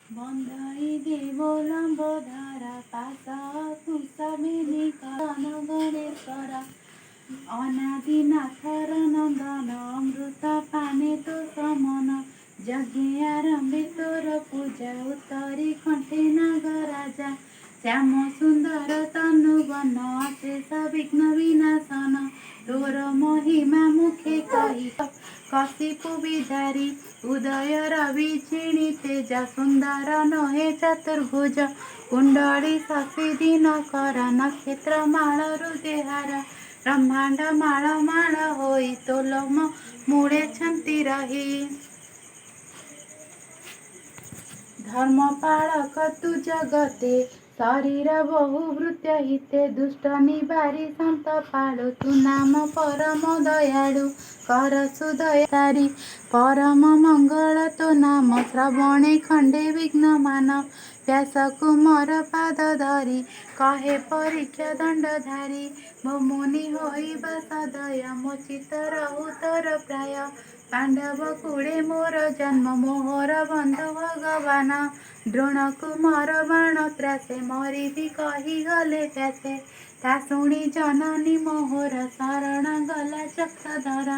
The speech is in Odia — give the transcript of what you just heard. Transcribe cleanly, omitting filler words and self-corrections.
ବନ୍ଧାଇ ଦେବ ଲମ୍ବୋଦର ପାଶ କୁଶମିନି କରଣ ଗଣେଶ୍ୱର ଅନାଦିନାଥର ନନ୍ଦନ ଅମୃତ ପାନେ ତୋ ସମନ ଯଜ୍ଞ ଆରମ୍ଭେ ତୋର ପୂଜା ଉତ୍ତରି କଣ୍ଠେ ନାଗରାଜା ଶ୍ୟାମ ସୁନ୍ଦର ତନୁବନ ଅଶେଷ ବିଘ୍ନ ବିନାଶନ ତୋର ମହିମା ମୁଖେ କହି କଶିପୁ ବିଧାରୀ ଉଦୟର ବିଚିଣି ତେଜ ସୁନ୍ଦର ନହେ ଚତୁର୍ଭୁଜ କୁଣ୍ଡଳୀ ଶଶି ଦିନକର ନକ୍ଷତ୍ର ମାଳରୁ ଦେହାର ବ୍ରହ୍ମାଣ୍ଡ ମାଳ ମାଳ ହୋଇ ତୋଲମ ମୂଳେ ଛନ୍ଦି ରହି ଧର୍ମ ପାଳକ ତୁ ଜଗତେ ଶରୀର ବହୁ ଭୃତ୍ୟ ହିତେ ଦୁଷ୍ଟ ନିବାରି ସନ୍ତ ପାଳୁ ତୁ ନାମ ପରମ ଦୟାଳୁ କର ସୁଦୟାରି ପରମ ମଙ୍ଗଳ ତୋ ନାମ ଶ୍ରବଣେ ଖଣ୍ଡେ ବିଘ୍ନ ମାନ ବ୍ୟାସ କୁମର ପାଦ ଧରି କହେ ପରୀକ୍ଷା ଦଣ୍ଡଧାରୀ ମୋ ମୁନି ହୋଇବା ସଦୟ ମୋ ଚିତ୍ତ ରହୁ ତୋର ପ୍ରାୟ ପାଣ୍ଡବ କୁଳେ ମୋର ଜନ୍ମ ମୋହର ବନ୍ଧୁ ଭଗବାନ ଦ୍ରୋଣ କୁମର ବାଣ ତ୍ରାସେ ମରିବି କହିଗଲେ ବ୍ୟାସେ ତା ଶୁଣି ଜନନୀ ମୋହର ଶରଣ ଗଲା ଚକ୍ରଧର